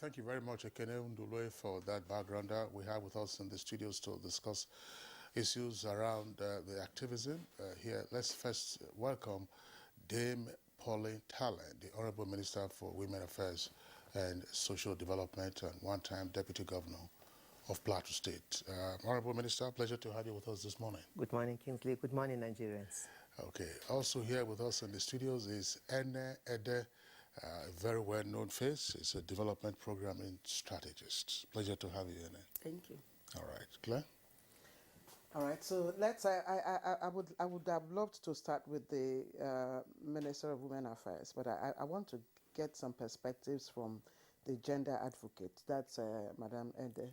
Thank you very much, Ekene Ndulwe, for that backgrounder. We have with us in the studios to discuss issues around the activism. Here, let's first welcome Dame Pauline Talent, the Honorable Minister for Women Affairs and Social Development and one-time Deputy Governor of Plateau State. Honorable Minister, pleasure to have you with us this morning. Good morning, Kingsley. Good morning, Nigerians. Okay. Also here with us in the studios is Ene Ede, a very well-known face. He's a development programming strategist. Pleasure to have you, Ene. Thank you. All right. Claire? All right, so let's. I would have loved to start with the Minister of Women Affairs, but I want to get some perspectives from the gender advocate. That's Madam Ede,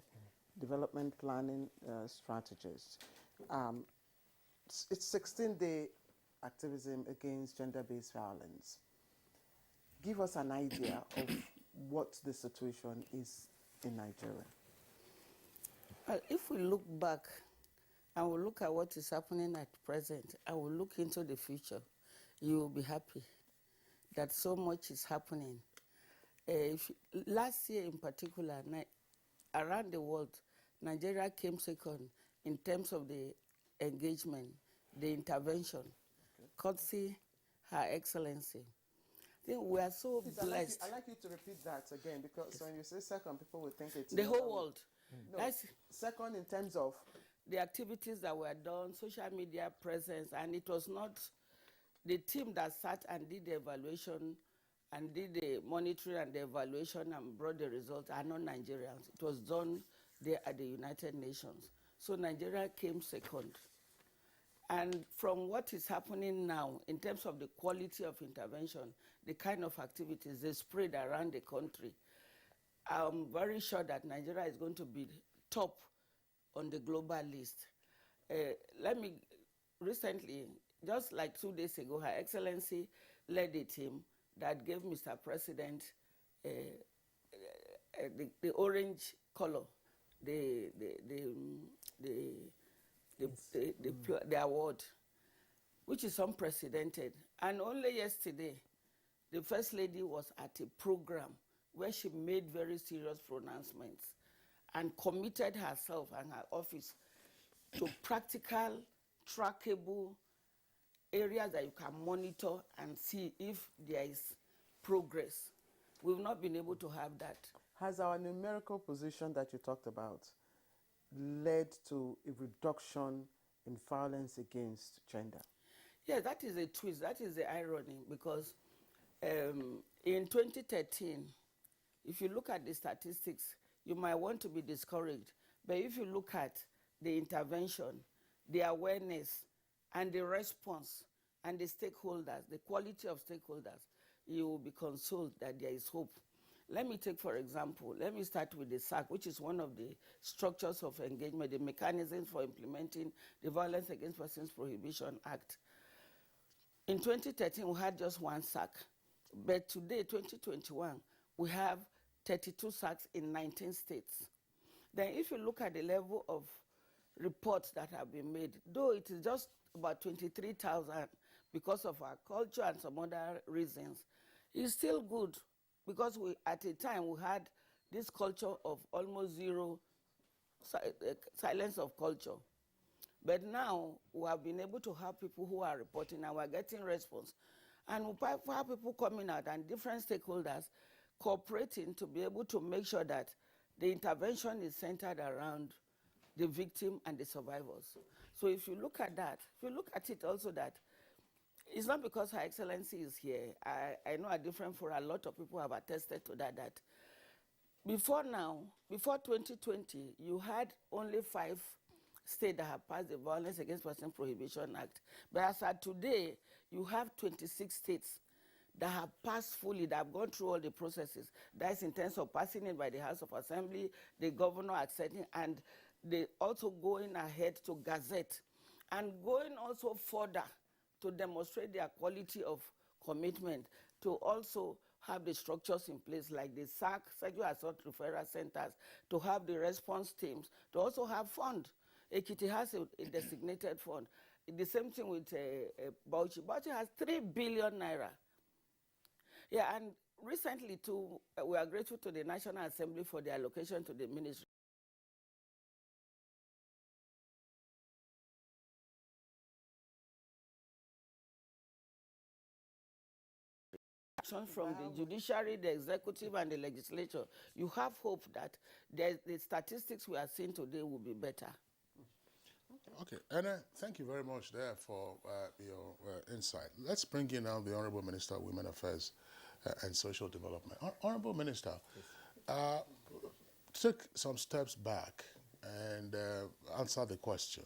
development planning strategist. It's 16-day activism against gender-based violence. Give us an idea of what the situation is in Nigeria. Well, if we look back and we look at what is happening at present and we look into the future, you will be happy that so much is happening. Last year in particular, around the world, Nigeria came second in terms of the engagement, the intervention, courtesy Her Excellency. I think we are so blessed. I'd like you to repeat that again, because when you say second, people will think it's the whole world. No, that's second in terms of the activities that were done, social media presence, and it was not the team that sat and did the evaluation and did the monitoring and the evaluation and brought the results are not Nigerians. It was done there at the United Nations. So Nigeria came second. And from what is happening now, in terms of the quality of intervention, the kind of activities they spread around the country, I'm very sure that Nigeria is going to be top on the global list. Recently, just like 2 days ago, Her Excellency led a team that gave Mr. President the orange color, the award, which is unprecedented. And only yesterday, the First Lady was at a program where she made very serious pronouncements and committed herself and her office to practical, trackable areas that you can monitor and see if there is progress. We've not been able to have that. Has our numerical position that you talked about led to a reduction in violence against gender? Yeah, that is a twist. That is the irony, because in 2013, if you look at the statistics, you might want to be discouraged. But if you look at the intervention, the awareness, and the response, and the stakeholders, the quality of stakeholders, you will be consoled that there is hope. Let me take, for example, let me start with the SAC, which is one of the structures of engagement, the mechanisms for implementing the Violence Against Persons Prohibition Act. In 2013, we had just one SAC. But today, 2021, we have 32 SACs in 19 states. Then if you look at the level of reports that have been made, though it is just about 23,000 because of our culture and some other reasons, it's still good, because at a time we had this culture of almost zero silence of culture. But now we have been able to have people who are reporting and we're getting response. And we have people coming out and different stakeholders cooperating to be able to make sure that the intervention is centered around the victim and the survivors. So if you look at that, if you look at it also that it's not because Her Excellency is here. I know at different for a lot of people have attested to that before 2020, you had only 5 states that have passed the Violence Against Persons Prohibition Act. But as of today, you have 26 states that have passed fully, that have gone through all the processes. That's in terms of passing it by the House of Assembly, the governor accepting, and they also going ahead to gazette and going also further to demonstrate their quality of commitment, to also have the structures in place like the SAC, Sexual Assault Referral Centers, to have the response teams, to also have fund. Ekiti has a designated fund. The same thing with Bauchi. Bauchi has 3 billion naira. Yeah, and recently, too, we are grateful to the National Assembly for the allocation to the ministry from the judiciary, the executive, and the legislature. You have hope that the statistics we are seeing today will be better. Okay, Anna, thank you very much there for your insight. Let's bring in now the Honorable Minister of Women Affairs and Social Development. Honorable Minister, take some steps back and answer the question.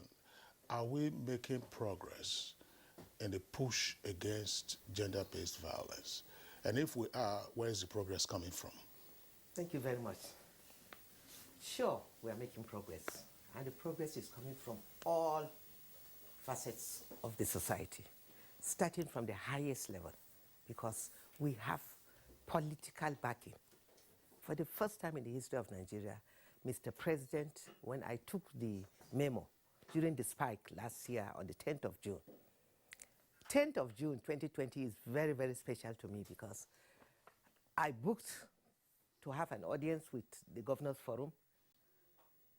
Are we making progress in the push against gender-based violence? And if we are, where is the progress coming from? Thank you very much. Sure, we are making progress. And the progress is coming from all facets of the society, starting from the highest level, because we have political backing. For the first time in the history of Nigeria, Mr. President, when I took the memo during the spike last year on the 10th of June, 10th of June 2020 is very, very special to me because I booked to have an audience with the Governors Forum.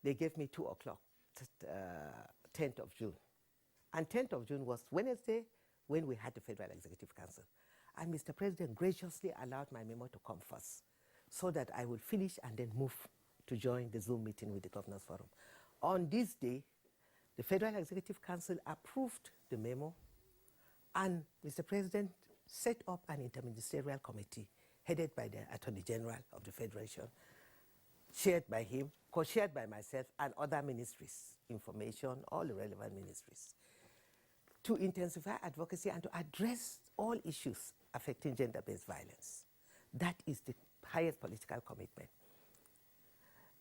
They gave me 2 o'clock, 10th of June. And 10th of June was Wednesday when we had the Federal Executive Council. And Mr. President graciously allowed my memo to come first so that I would finish and then move to join the Zoom meeting with the Governors Forum. On this day, the Federal Executive Council approved the memo, and Mr. President set up an interministerial committee headed by the Attorney General of the Federation, chaired by him, co-chaired by myself and other ministries, information, all the relevant ministries, to intensify advocacy and to address all issues affecting gender-based violence. That is the highest political commitment.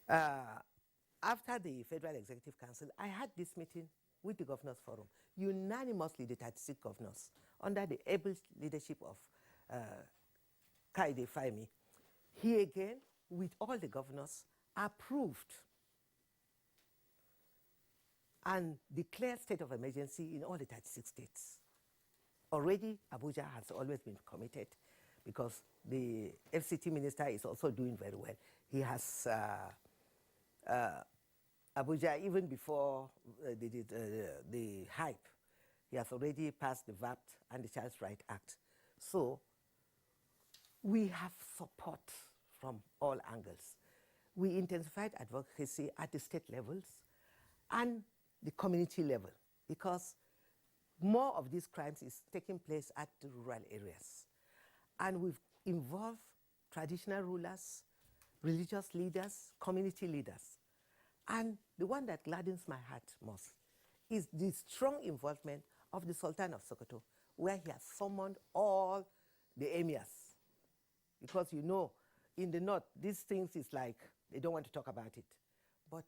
After the Federal Executive Council, I had this meeting with the Governors Forum. Unanimously, the 36 governors, under the able leadership of Kaide Fahimi, he again, with all the governors, approved and declared state of emergency in all the 36 states. Already, Abuja has always been committed because the FCT minister is also doing very well. He has Abuja, even before the hype, he has already passed the VAPT and the Child's Right Act. So we have support from all angles. We intensified advocacy at the state levels and the community level because more of these crimes is taking place at the rural areas. And we've involved traditional rulers, religious leaders, community leaders. And the one that gladdens my heart most is the strong involvement of the Sultan of Sokoto, where he has summoned all the emirs. Because you know, in the north, these things is like, they don't want to talk about it. But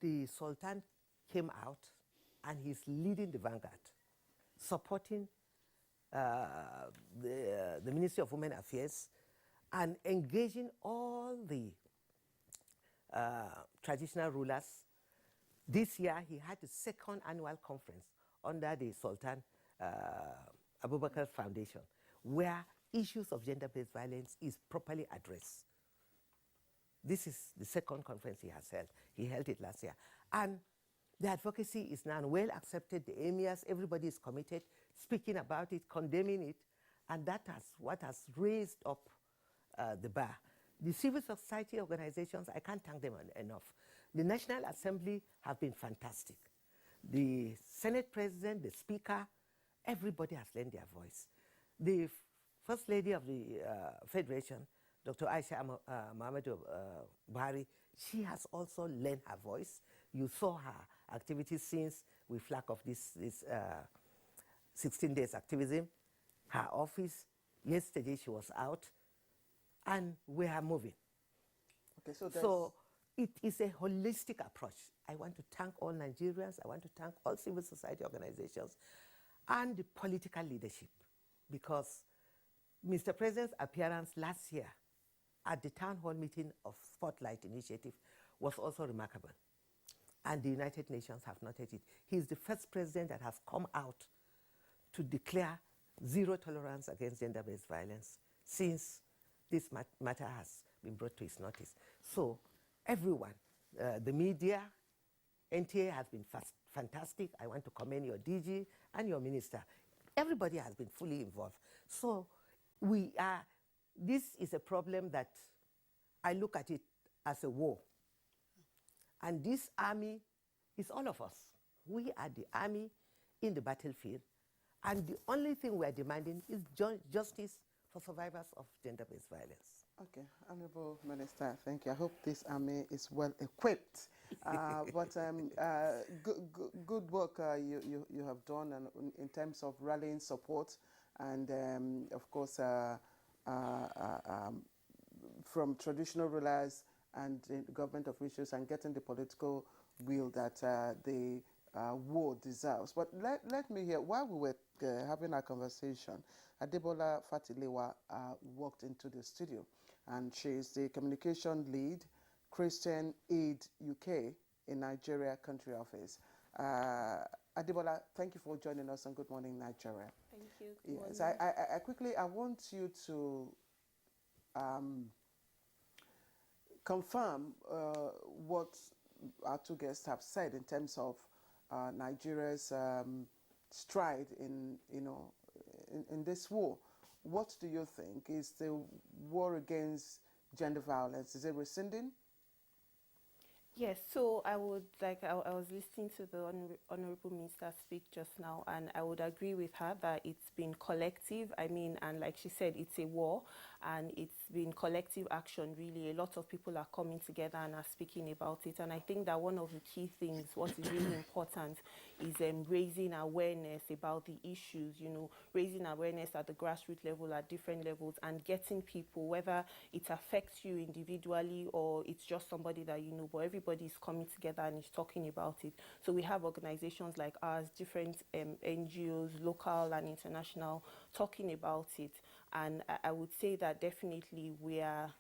the Sultan came out and he's leading the vanguard, supporting the Ministry of Women Affairs and engaging all the traditional rulers. This year, he had the second annual conference under the Sultan Abubakar Foundation, where issues of gender-based violence is properly addressed. This is the second conference he has held. He held it last year. And the advocacy is now well accepted. The emirs, everybody is committed, speaking about it, condemning it, and that is what has raised up the bar. The civil society organizations, I can't thank them enough. The National Assembly have been fantastic. The Senate President, the Speaker, everybody has lent their voice. The First Lady of the Federation, Dr. Aisha Muhammadu Buhari, she has also lent her voice. You saw her activities since we flagged off this 16 days activism. Her office, yesterday she was out, and we are moving. Okay, so it is a holistic approach. I want to thank all Nigerians. I want to thank all civil society organizations and the political leadership, because Mr. President's appearance last year at the town hall meeting of Spotlight Initiative was also remarkable. And the United Nations have noted it. He is the first president that has come out to declare zero tolerance against gender-based violence since this matter has been brought to his notice. So everyone, the media, NTA has been fantastic. I want to commend your DG and your minister. Everybody has been fully involved. So this is a problem that I look at it as a war. And this army is all of us. We are the army in the battlefield. And the only thing we are demanding is justice for survivors of gender-based violence. Okay, Honorable Minister, thank you. I hope this army is well equipped. Good work you have done in terms of rallying support and, of course, from traditional rulers and government officials and getting the political will that the war deserves. But let me hear, while we were having our conversation, Adebola Fatilewa walked into the studio, and she's the communication lead, Christian Aid UK in Nigeria country office. Adebola, thank you for joining us on Good Morning Nigeria. Thank you. Good yes, morning. I quickly, I want you to confirm what our two guests have said in terms of Nigeria's stride in this war. What do you think? Is the war against gender violence, is it rescinding? Yes, so I would I was listening to the Honorable Minister speak just now, and I would agree with her that it's been collective. I mean, and like she said, it's a war, and it's been collective action, really. A lot of people are coming together and are speaking about it, and I think that one of the key things, what is really important, is raising awareness about the issues, raising awareness at the grassroots level, at different levels, and getting people, whether it affects you individually or it's just somebody that you know, but everybody is coming together and is talking about it. So we have organizations like ours, different NGOs, local and international, talking about it. And I would say that definitely we are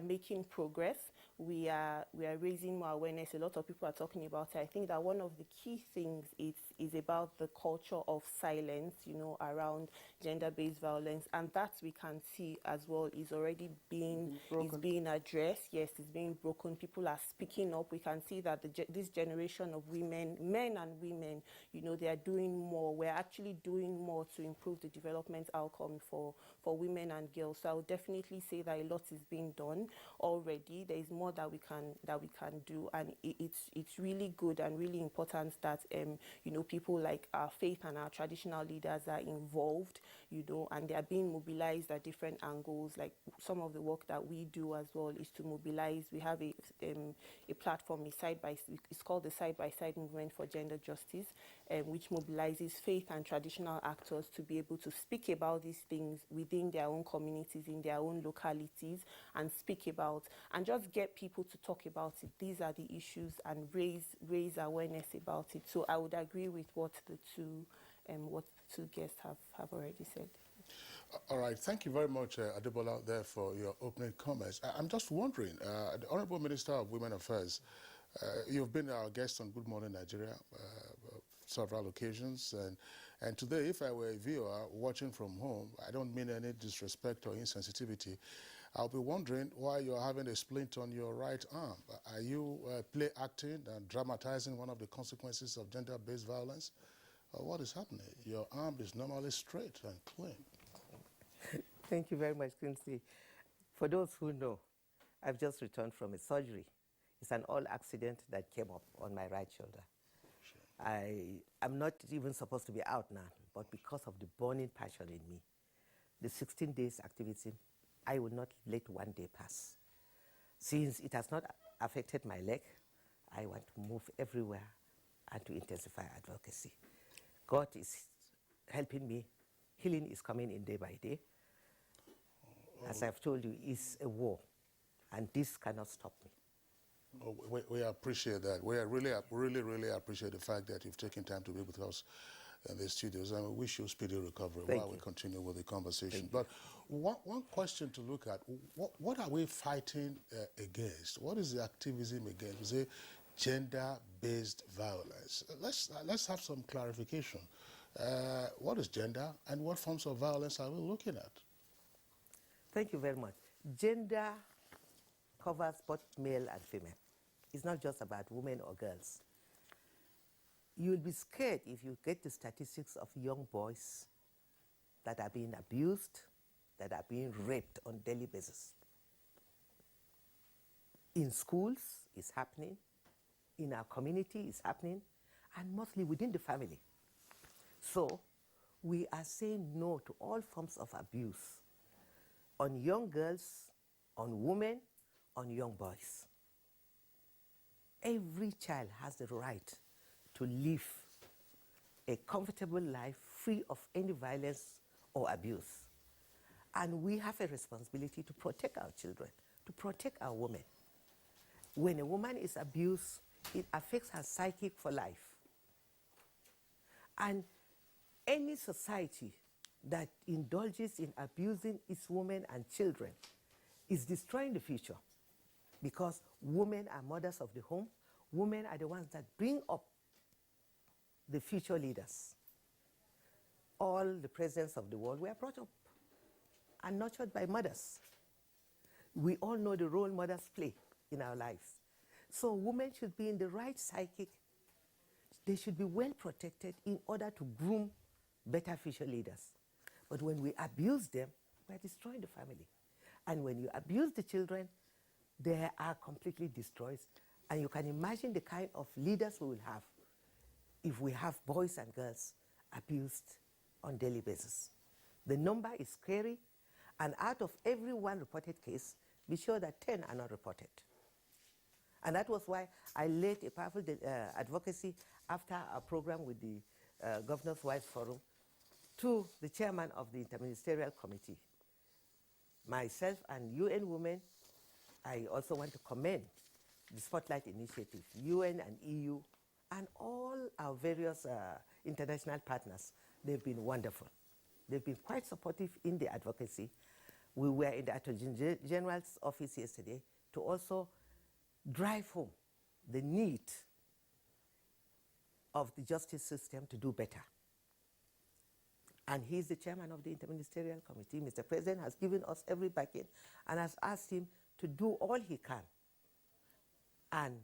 making progress. We are raising more awareness. A lot of people are talking about it. I think that one of the key things is about the culture of silence, around gender-based violence, and that we can see as well is already being addressed. Yes, it's being broken. People are speaking up. We can see that this generation of women, men and women, they are doing more. We're actually doing more to improve the development outcome for women and girls. So I would definitely say that a lot is being done already. There is more that we can do, and it's really good and really important that people like our faith and our traditional leaders are involved, and they are being mobilized at different angles. Like some of the work that we do as well is to mobilize. We have a platform, it's called the Side by Side Movement for Gender Justice, which mobilizes faith and traditional actors to be able to speak about these things within their own communities, in their own localities, and speak about and just get people to talk about it. These are the issues, and raise awareness about it. So I would agree with what the two guests have already said. All right, thank you very much, Adebola, there for your opening comments. I'm just wondering, the Honorable Minister of Women Affairs, you've been our guest on Good Morning Nigeria several occasions, and today, if I were a viewer watching from home, I don't mean any disrespect or insensitivity, I'll be wondering why you're having a splint on your right arm. Are you play acting and dramatizing one of the consequences of gender-based violence? Or what is happening? Your arm is normally straight and clean. Thank you very much, Quincy. For those who know, I've just returned from a surgery. It's an old accident that came up on my right shoulder. Sure. I'm not even supposed to be out now, but because of the burning passion in me, the 16 days activism, I will not let one day pass. Since it has not affected my leg, I want to move everywhere and to intensify advocacy. God is helping me. Healing is coming in day by day. As I've told you, it's a war, and this cannot stop me. Oh, we appreciate that. We really appreciate the fact that you've taken time to be with us in the studios, and we wish you speedy recovery while we continue with the conversation. But one question to look at, what are we fighting against? What is the activism against? Is it gender-based violence? Let's have some clarification. What is gender, and what forms of violence are we looking at? Thank you very much. Gender covers both male and female. It's not just about women or girls. You'll be scared if you get the statistics of young boys that are being abused, that are being raped on a daily basis. In schools, it's happening. In our community, it's happening. And mostly within the family. So we are saying no to all forms of abuse on young girls, on women, on young boys. Every child has the right to live a comfortable life free of any violence or abuse. And we have a responsibility to protect our children, to protect our women. When a woman is abused, it affects her psychic for life. And any society that indulges in abusing its women and children is destroying the future, because women are mothers of the home. Women are the ones that bring up the future leaders. All the presidents of the world were brought up and nurtured by mothers. We all know the role mothers play in our lives. So women should be in the right psychic. They should be well protected in order to groom better future leaders. But when we abuse them, we're destroying the family. And when you abuse the children, they are completely destroyed. And you can imagine the kind of leaders we will have if we have boys and girls abused on a daily basis. The number is scary, and out of every one reported case, be sure that 10 are not reported. And that was why I led a powerful advocacy after our program with the Governor's Wives Forum to the chairman of the Interministerial Committee. Myself and UN Women, I also want to commend the Spotlight Initiative, UN and EU, and all our various international partners. They've been wonderful. They've been quite supportive in the advocacy. We were in the Attorney General's office yesterday to also drive home the need of the justice system to do better. And he's the chairman of the Interministerial Committee. Mr. President has given us every backing and has asked him to do all he can. And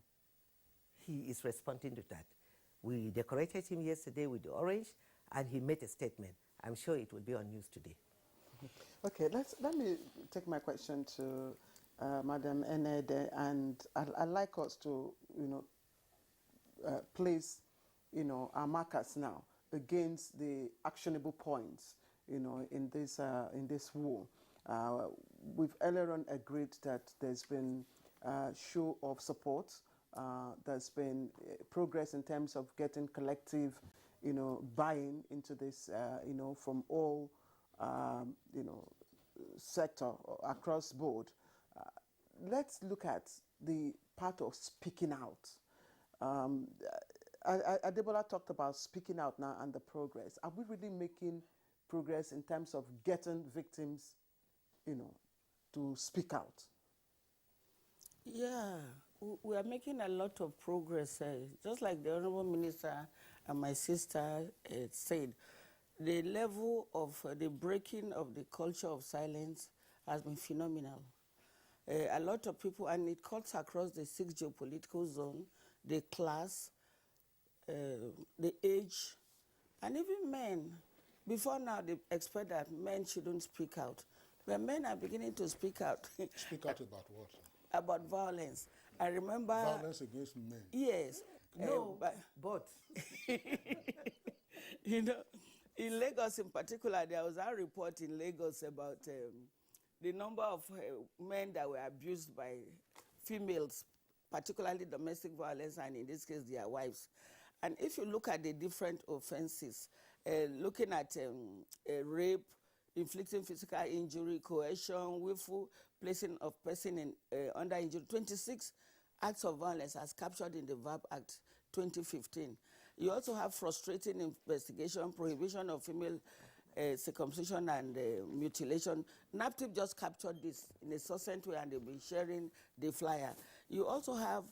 he is responding to that. We decorated him yesterday with the orange, and he made a statement. I'm sure it will be on news today. Okay, let me take my question to Madam Enede, and I'd like us to, place, our markers now against the actionable points, in this war. We've earlier on agreed that there's been a show of support. There's been progress in terms of getting collective, buy-in into this, from all, sector across board. Let's look at the part of speaking out. Adebola talked about speaking out now and the progress. Are we really making progress in terms of getting victims, to speak out? Yeah, we are making a lot of progress. Just like the Honorable Minister and my sister said, the level of the breaking of the culture of silence has been phenomenal. A lot of people, and it cuts across the 6 geopolitical zone, the class, the age, and even men. Before now, they expect that men shouldn't speak out. But men are beginning to speak out. Speak out about what? About violence. I remember... Violence against men? Yes. No, but... In Lagos in particular, there was a report in Lagos about the number of men that were abused by females, particularly domestic violence, and in this case, their wives. And if you look at the different offenses, looking at rape, inflicting physical injury, coercion, willful placing of person in under injury, 26 acts of violence as captured in the VAP Act 2015. You also have frustrating investigation, prohibition of female circumcision and mutilation. NAPTIP just captured this in a succinct way, and they'll be sharing the flyer. You also have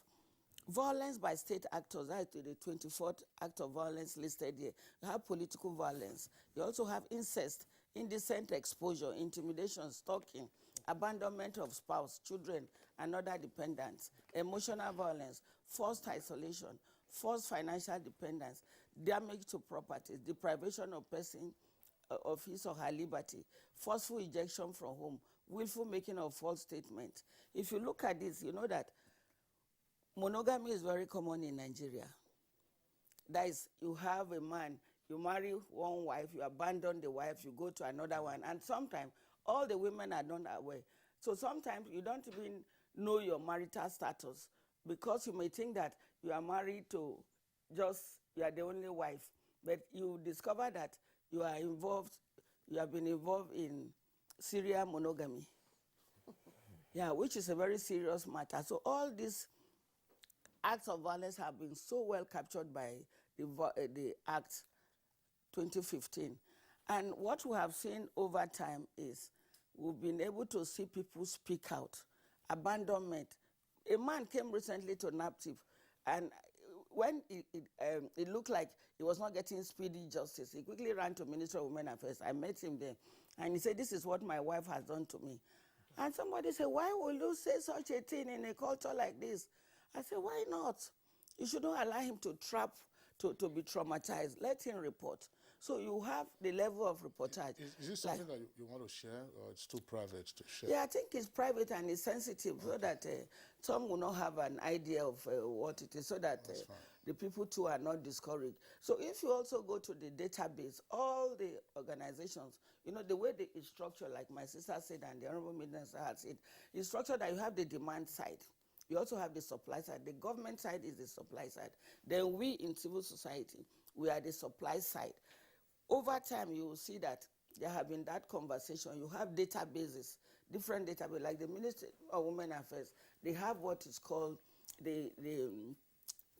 violence by state actors, that's the 24th act of violence listed here. You have political violence. You also have incest, indecent exposure, intimidation, stalking, abandonment of spouse, children, and other dependents, emotional violence, forced isolation, forced financial dependence, damage to property, deprivation of person of his or her liberty, forceful ejection from home, willful making of false statements. If you look at this, you know that monogamy is very common in Nigeria. That is, you have a man, you marry one wife, you abandon the wife, you go to another one, and sometimes all the women are done that way. So sometimes you don't even know your marital status because you may think that you are married to just, you are the only wife, but you discover that you are involved, you have been involved in serial monogamy. Yeah, which is a very serious matter. So all these acts of violence have been so well captured by the Act 2015. And what we have seen over time is we've been able to see people speak out. Abandonment. A man came recently to NAPTIP, and when it looked like he was not getting speedy justice, he quickly ran to Minister of Women Affairs. I met him there, and he said, "This is what my wife has done to me." And somebody said, "Why will you say such a thing in a culture like this?" I said, "Why not? You shouldn't allow him to to be traumatized. Let him report." So you have the level of reportage. Is this something that you want to share, or it's too private to share? Yeah, I think it's private and it's sensitive, so that some will not have an idea of what it is, so that the people too are not discouraged. So if you also go to the database, all the organizations, you know, the way they is structured, like my sister said and the Honorable Minister had said, is structured that you have the demand side. You also have the supply side. The government side is the supply side. Then we in civil society, we are the supply side. Over time, you will see that there have been that conversation. You have databases, different databases, like the Ministry of Women Affairs. They have what is called the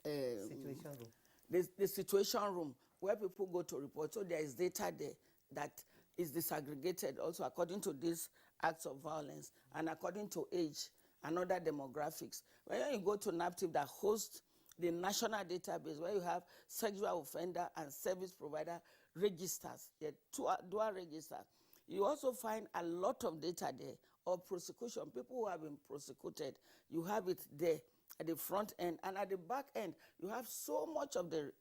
Situation room. The situation room, where people go to report. So there is data there that is disaggregated also according to these acts of violence and according to age and other demographics. When you go to NAPTIP that hosts the national database, where you have sexual offender and service provider registers, the dual registers, you also find a lot of data there of prosecution, people who have been prosecuted. You have it there at the front end, and at the back end, you have so much of the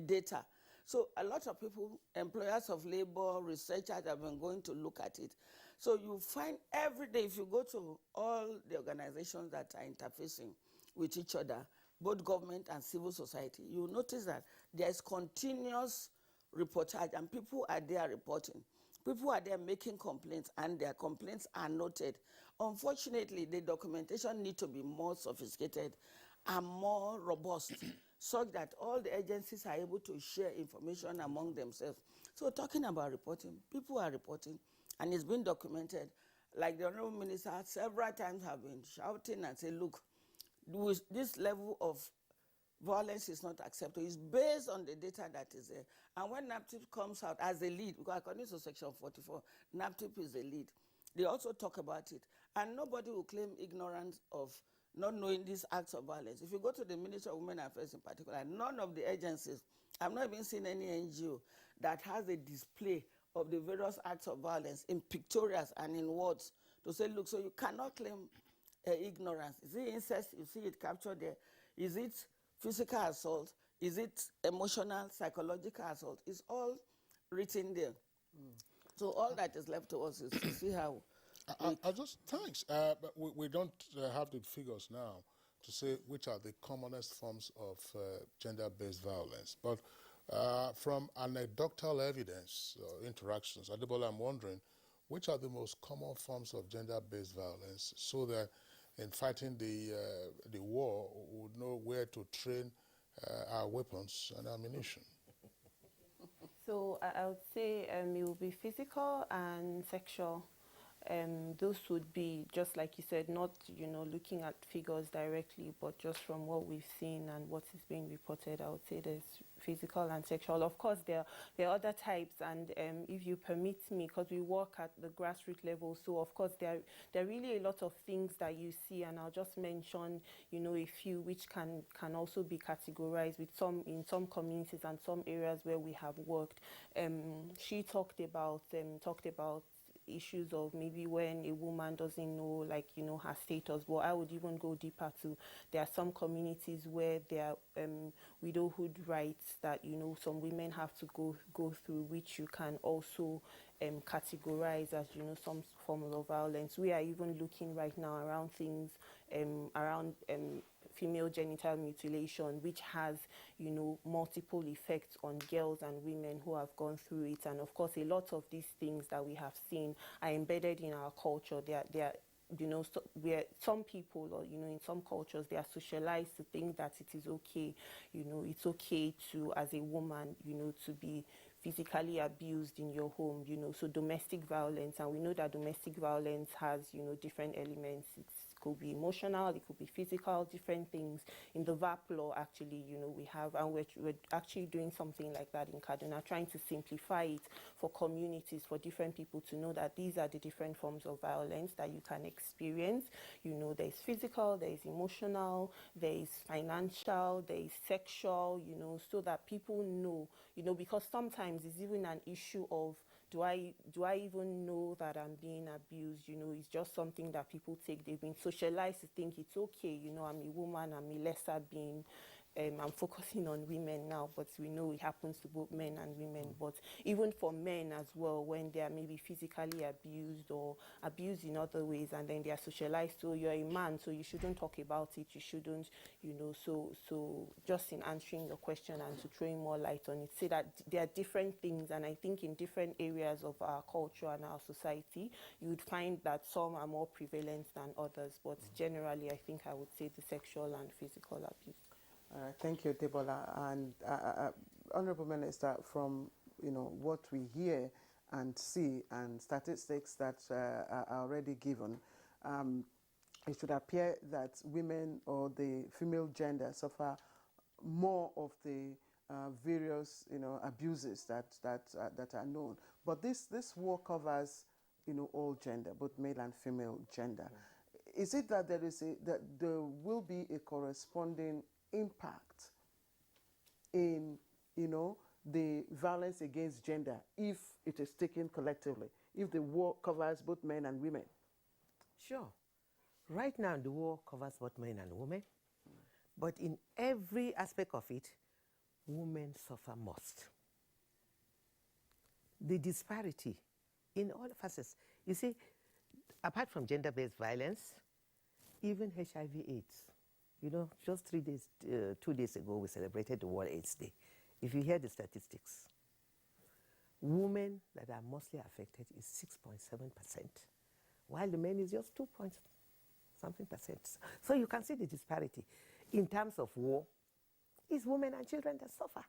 data. So a lot of people, employers of labor, researchers have been going to look at it. So you find every day, if you go to all the organizations that are interfacing with each other, both government and civil society, you will notice that there is continuous reportage, and people are there reporting. People are there making complaints, and their complaints are noted. Unfortunately, the documentation needs to be more sophisticated and more robust, such that all the agencies are able to share information among themselves. So talking about reporting, people are reporting, and it's been documented. Like the Honorable Minister several times have been shouting and say, look, this level of violence is not acceptable. It's based on the data that is there. And when NAPTIP comes out as a lead, because according to Section 44, NAPTIP is the lead, they also talk about it. And nobody will claim ignorance of not knowing these acts of violence. If you go to the Ministry of Women Affairs in particular, none of the agencies, I've not even seen any NGO that has a display of the various acts of violence in pictorials and in words to say, look, so you cannot claim ignorance. Is it incest? You see it captured there. Is it physical assault? Is it emotional, psychological assault? It's all written there. So all that is left to us is to see how. I just, thanks. But we don't have the figures now to say which are the commonest forms of gender-based violence. But from anecdotal evidence or interactions, Adebola, I'm wondering, which are the most common forms of gender-based violence, so that in fighting the war, we would know where to train our weapons and ammunition? So I would say it will be physical and sexual. Those would be, just like you said, not looking at figures directly, but just from what we've seen and what is being reported. I would say there's physical and sexual. Of course, there are other types, and if you permit me, because we work at the grassroots level, so of course there are really a lot of things that you see, and I'll just mention a few which can also be categorized with in some communities and some areas where we have worked. She talked about issues of maybe when a woman doesn't know, like, you know, her status. But I would even go deeper to, there are some communities where there are widowhood rights that, you know, some women have to go through, which you can also categorize as, you know, some form of violence. We are even looking right now around things around female genital mutilation, which has, you know, multiple effects on girls and women who have gone through it. And of course, a lot of these things that we have seen are embedded in our culture. They are you know, so where some people, or, you know, in some cultures, they are socialized to think that it is okay, you know, it's okay to, as a woman, you know, to be physically abused in your home, you know, so domestic violence. And we know that domestic violence has, you know, different elements. It could be emotional, it could be physical, different things. In the VAP law, actually, you know, we have, and we're actually doing something like that in Kaduna, trying to simplify it for communities, for different people to know that these are the different forms of violence that you can experience. You know, there's physical, there's emotional, there's financial, there's sexual, you know, so that people know, you know, because sometimes it's even an issue of, do I even know that I'm being abused? You know, it's just something that people take. They've been socialized to think it's okay. You know, I'm a woman, I'm a lesser being. I'm focusing on women now, but we know it happens to both men and women. But even for men as well, when they are maybe physically abused or abused in other ways, and then they are socialized, so you're a man, so you shouldn't talk about it, you shouldn't, you know, so just in answering your question and to throwing more light on it, say that there are different things, and I think in different areas of our culture and our society, you would find that some are more prevalent than others, but generally, I think I would say the sexual and physical abuse. Thank you, Debola. And Honorable Minister, from, you know, what we hear and see and statistics that are already given, it should appear that women or the female gender suffer more of the various, you know, abuses that are known. But this war covers, you know, all gender, both male and female gender. Is it that that there will be a corresponding impact in, you know, the violence against gender if it is taken collectively, if the war covers both men and women? Sure. Right now, the war covers both men and women, but in every aspect of it, women suffer most. The disparity in all facets. You see, apart from gender-based violence, even HIV/AIDS. You know, just 2 days ago, we celebrated the World AIDS Day. If you hear the statistics, women that are mostly affected is 6.7%, while the men is just 2.something%. So you can see the disparity. In terms of war, it's women and children that suffer.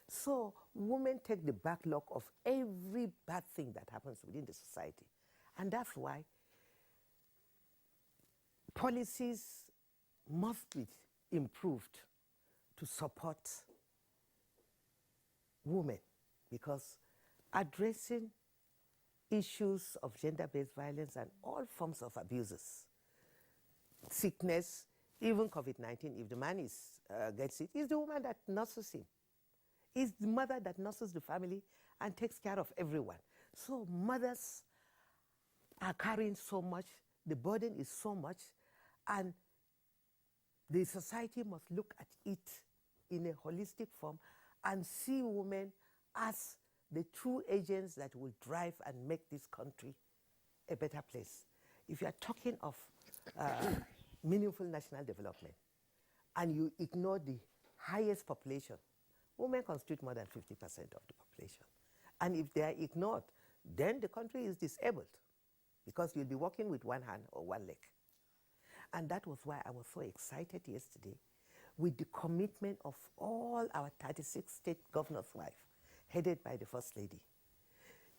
So women take the backlog of every bad thing that happens within the society. And that's why policies must be improved to support women, because addressing issues of gender-based violence and all forms of abuses, sickness, even COVID-19, if the man gets it, it's the woman that nurses him. It's the mother that nurses the family and takes care of everyone. So mothers are carrying so much, the burden is so much, and the society must look at it in a holistic form and see women as the true agents that will drive and make this country a better place. If you are talking of meaningful national development and you ignore the highest population, women constitute more than 50% of the population. And if they are ignored, then the country is disabled, because you'll be working with one hand or one leg. And that was why I was so excited yesterday with the commitment of all our 36 state governors' wives, headed by the First Lady.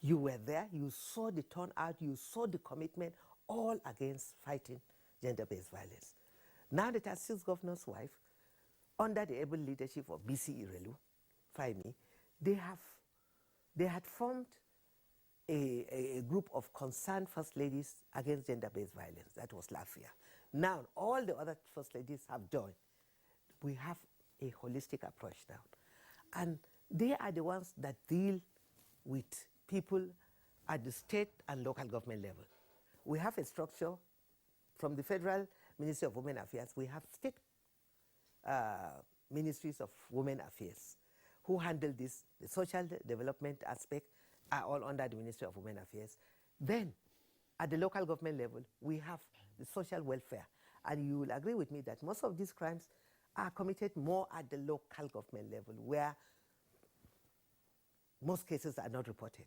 You were there, you saw the turnout, you saw the commitment, all against fighting gender-based violence. Now the 36 governors' wives, under the able leadership of BC Irelu, Faimi, they had formed a group of concerned First Ladies against gender-based violence. That was last year. Now, all the other First Ladies have joined. We have a holistic approach now. And they are the ones that deal with people at the state and local government level. We have a structure from the Federal Ministry of Women Affairs. We have state ministries of women affairs who handle this. The social development aspect are all under the Ministry of Women Affairs. Then, at the local government level, we have the social welfare. And you will agree with me that most of these crimes are committed more at the local government level, where most cases are not reported.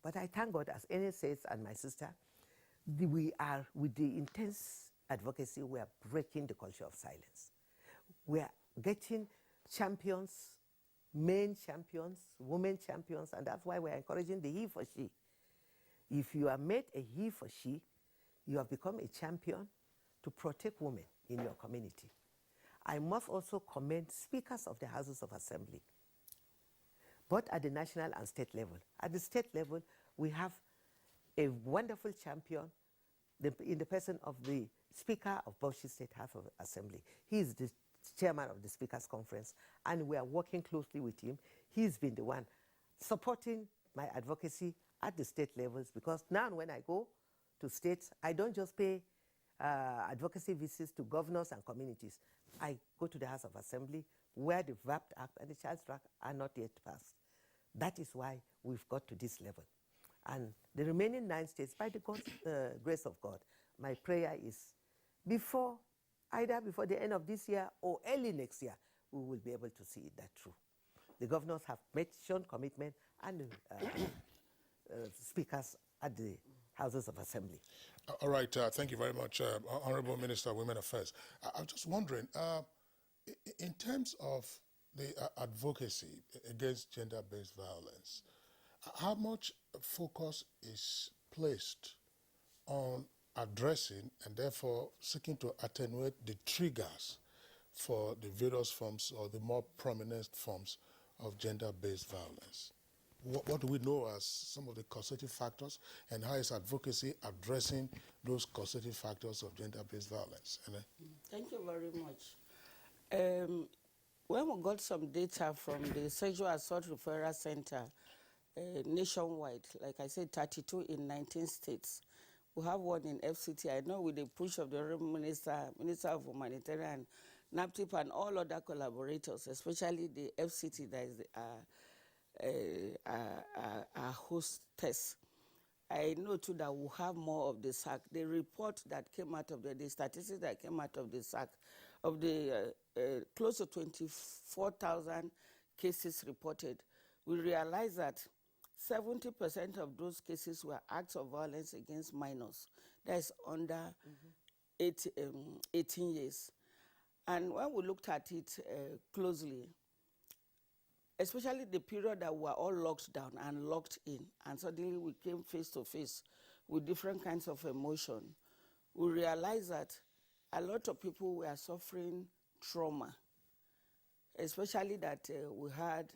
But I thank God, as Ene says, and my sister, we are, with the intense advocacy, we are breaking the culture of silence. We are getting champions, men champions, women champions, and that's why we're encouraging the he for she. If you are made a he for she, you have become a champion to protect women in your community. I must also commend speakers of the Houses of Assembly, both at the national and state level. At the state level, we have a wonderful champion in the person of the Speaker of Bauchi State House of Assembly. He is the chairman of the Speakers Conference, and we are working closely with him. He's been the one supporting my advocacy at the state levels, because now when I go to states, I don't just pay advocacy visits to governors and communities. I go to the House of Assembly where the VAPT Act and the Child's Act are not yet passed. That is why we've got to this level. And the remaining 9 states, by the grace of God, my prayer is either before the end of this year or early next year, we will be able to see that through. The governors have shown commitment, and speakers at the Houses of Assembly. All right, thank you very much, Honorable Minister of Women Affairs. I'm just wondering, in terms of the advocacy against gender-based violence, how much focus is placed on addressing and therefore seeking to attenuate the triggers for the various forms or the more prominent forms of gender-based violence? What do we know as some of the causative factors, and how is advocacy addressing those causative factors of gender-based violence? Thank you very much. When we got some data from the Sexual Assault Referral Center nationwide, like I said, 32 in 19 states. We have one in FCT. I know with the push of the Honorable Minister of Humanitarian, NAPTIP, and all other collaborators, especially the FCT that is our hostess. I know too that we'll have more of the SAC. The report that came out of the statistics that came out of the SAC, of the close to 24,000 cases reported, we realized that 70% of those cases were acts of violence against minors. That is under 18 years. And when we looked at it closely, especially the period that we were all locked down and locked in, and suddenly we came face to face with different kinds of emotion, we realized that a lot of people were suffering trauma, especially that we had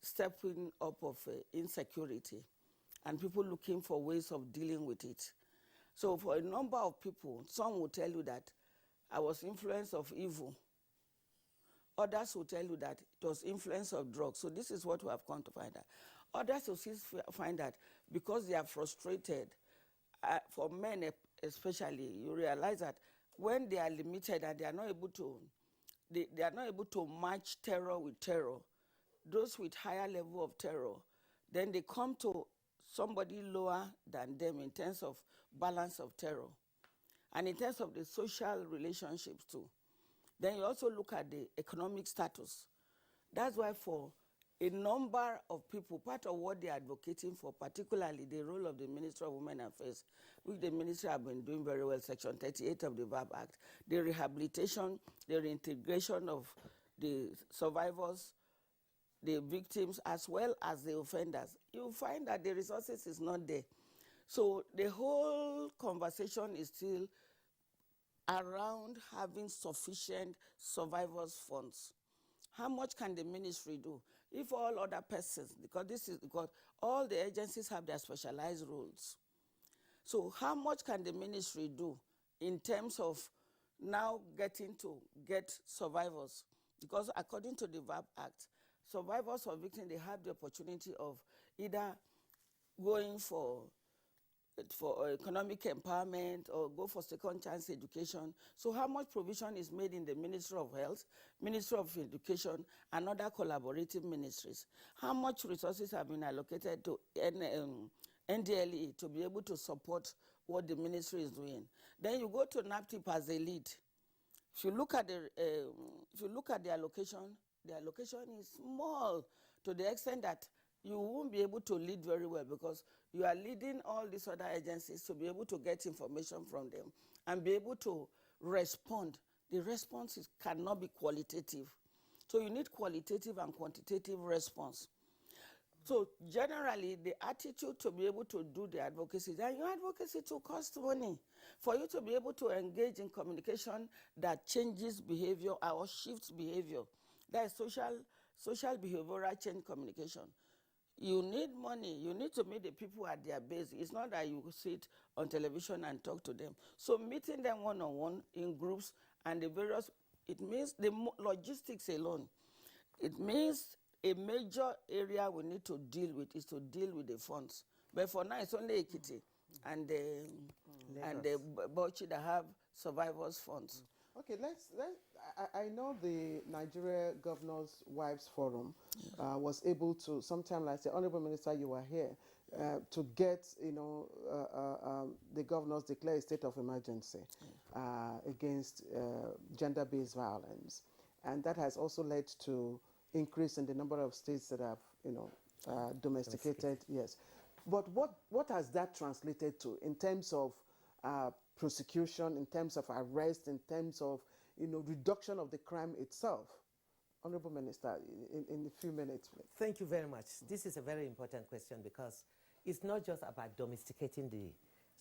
stepping up of insecurity and people looking for ways of dealing with it. So for a number of people, some will tell you that I was influenced of evil. Others will tell you that it was influence of drugs. So this is what we have come to find out. Others will find that because they are frustrated, for men especially, you realize that when they are limited and they are not able to, they are not able to match terror with terror, those with higher level of terror, then they come to somebody lower than them in terms of balance of terror and in terms of the social relationships too. Then you also look at the economic status. That's why for a number of people, part of what they're advocating for, particularly the role of the Ministry of Women Affairs, which the ministry have been doing very well, Section 38 of the VAB Act, the rehabilitation, the reintegration of the survivors, the victims, as well as the offenders, you find that the resources is not there. So the whole conversation is still around having sufficient survivors funds. How much can the ministry do? If all other persons, because all the agencies have their specialized roles. So how much can the ministry do in terms of now getting to get survivors? Because according to the VAB Act, survivors or victims, they have the opportunity of either going for for economic empowerment or go for second chance education. So how much provision is made in the Ministry of Health, Ministry of Education, and other collaborative ministries? How much resources have been allocated to NDLE to be able to support what the ministry is doing? Then you go to NAPTIP as a lead. If you look at the allocation is small to the extent that you won't be able to lead very well, because you are leading all these other agencies to be able to get information from them and be able to respond. The response cannot be qualitative. So you need qualitative and quantitative response. So generally, the attitude to be able to do the advocacy, and your advocacy to cost money. For you to be able to engage in communication that changes behavior or shifts behavior, that is social behavioral change communication. You need money. You need to meet the people at their base. It's not that you sit on television and talk to them. So meeting them one-on-one in groups and the various, it means the logistics alone. It means a major area we need to deal with is to deal with the funds. But for now, it's only Ekiti and the Bauchi that have survivors funds. Okay, I know the Nigeria Governors' Wives Forum was able to, sometime like the Honorable Minister, you were here, to get, the governors declare a state of emergency against gender-based violence. And that has also led to increase in the number of states that have, domesticated, yes. But what has that translated to in terms of prosecution, in terms of arrest, in terms of reduction of the crime itself? Honorable Minister, in a few minutes, please. Thank you very much. This is a very important question, because it's not just about domesticating the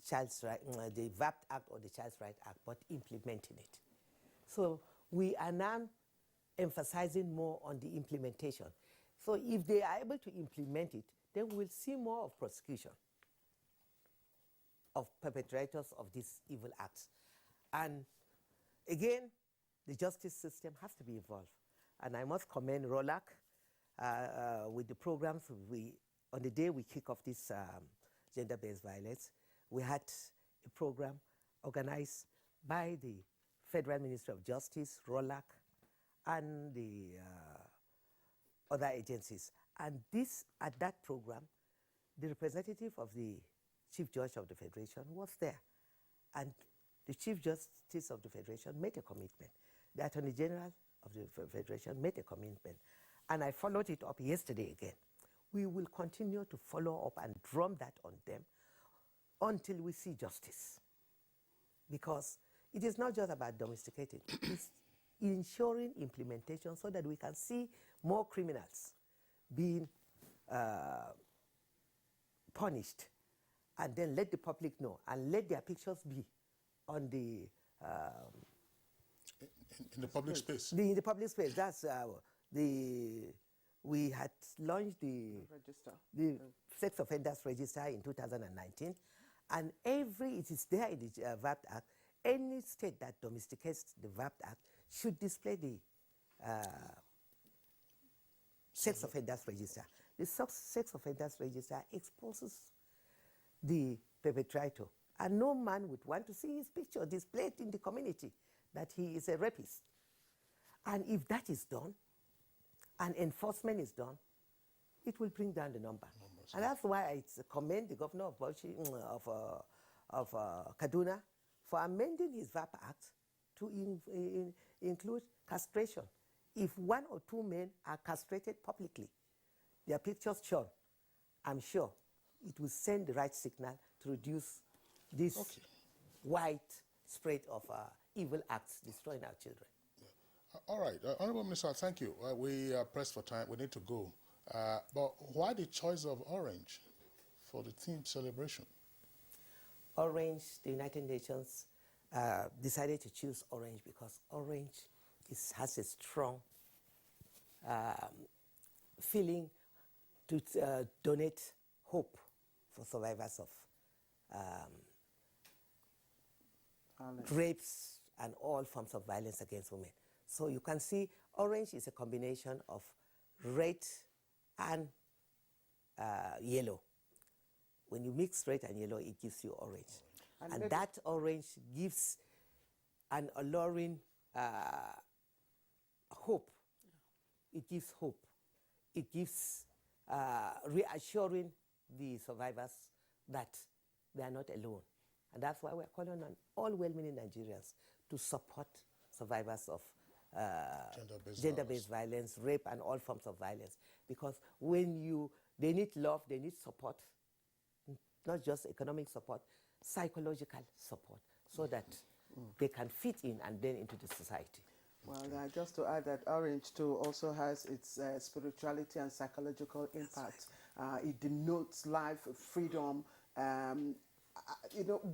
Child's Right, the VAPT Act or the Child's Right Act, but implementing it. So we are now emphasizing more on the implementation. So if they are able to implement it, then we'll see more of prosecution of perpetrators of these evil acts. And again, the justice system has to be involved. And I must commend ROLAC with the programs. On the day we kick off this gender-based violence, we had a program organized by the Federal Ministry of Justice, ROLAC, and the other agencies. And at that program, the representative of the Chief Judge of the Federation was there. And the Chief Justice of the Federation made a commitment. The Attorney General of the Federation made a commitment. And I followed it up yesterday again. We will continue to follow up and drum that on them until we see justice. Because it is not just about domesticating, it's ensuring implementation so that we can see more criminals being punished, and then let the public know and let their pictures be on the in the public space. In the public space. That's we had launched the sex offenders register in 2019, and it is there in the VAPT Act. Any state that domesticates the VAPT Act should display the sex offenders register. The sex offenders register exposes the perpetrator, and no man would want to see his picture displayed in the community that he is a rapist. And if that is done, and enforcement is done, it will bring down the number. And that's why I commend the governor of Bauchi, of Kaduna, for amending his VAP Act to include castration. If 1 or 2 men are castrated publicly, their pictures shown, I'm sure it will send the right signal to reduce this widespread of evil acts destroying our children. Yeah. All right, Honorable Minister, thank you. We are pressed for time. We need to go. But why the choice of orange for the theme celebration? Orange, the United Nations decided to choose orange because orange has a strong feeling to donate hope for survivors of rapes and all forms of violence against women. So you can see orange is a combination of red and yellow, When you mix red and yellow, it gives you orange. And And that orange gives an alluring hope. It gives hope. It gives reassuring the survivors that they are not alone. And that's why we're calling on all well-meaning Nigerians to support survivors of gender-based violence, rape, and all forms of violence. Because when they need love, they need support, not just economic support, psychological support, so that they can fit in and blend into the society. Well, just to add that orange too also has its spirituality and psychological impact. It denotes life, freedom,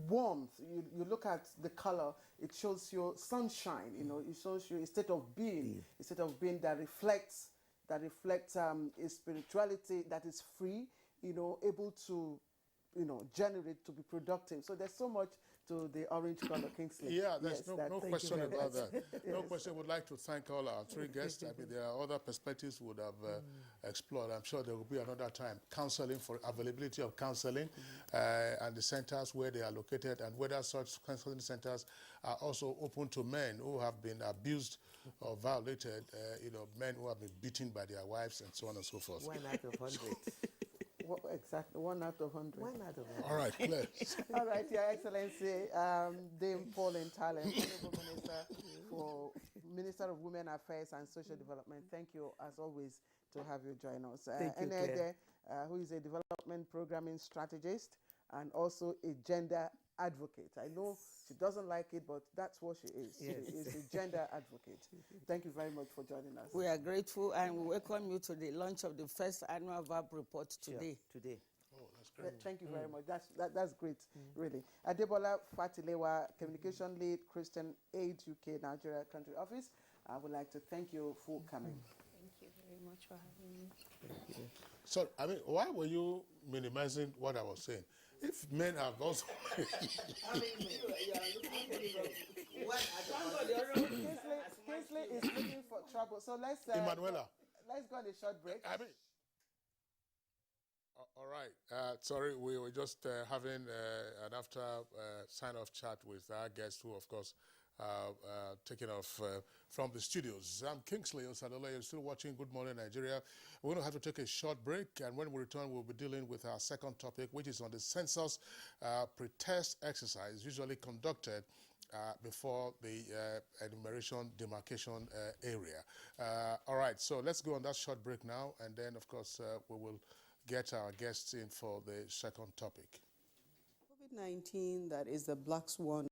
warmth. You look at the color, it shows you sunshine. It shows you a state of being, a state of being that reflects a spirituality that is free, able to, generate, to be productive. So there's so much to the orange color, Kingsley. Yeah, there's Yes, no question about that. No Yes. question. Would like to thank all our three guests. I mean, there are other perspectives we would have explored. I'm sure there will be another time. Counseling, for availability of counseling, and the centers where they are located, and whether such counseling centers are also open to men who have been abused or violated, men who have been beaten by their wives and so on and so forth. 1 out of 100. Exactly, 1 out of 100. 1 out of 100. All right, Claire. All right, Your Excellency, Dame Pauline Talent, Honorable Minister of Women Affairs and Social Development. Thank you, as always, to have you join us. Thank you, Claire. who is a development programming strategist and also a gender advocate. I know she doesn't like it, but that's what she is. Yes. She is a gender advocate. Thank you very much for joining us. We are grateful and we welcome you to the launch of the first annual VAP report today. Sure, today. Oh, that's great. Thank you very much. That's great, really. Adebola Fatilewa, Communication Lead, Christian Aid UK, Nigeria Country Office. I would like to thank you for coming. Thank you very much for having me. So, I mean, why were you minimizing what I was saying? If men have also... Kingsley is looking for trouble. So let's... Emanuela. Let's go on a short break. I mean... all right. Sorry, we were just having an after sign-off chat with our guest who, of course, taking off from the studios. I'm Kingsley Osadola. You're still watching Good Morning Nigeria. We're going to have to take a short break, and when we return, we'll be dealing with our second topic, which is on the census pre-test exercise usually conducted before the enumeration demarcation area. All right, so let's go on that short break now, and then, of course, we will get our guests in for the second topic. COVID-19, that is the black swan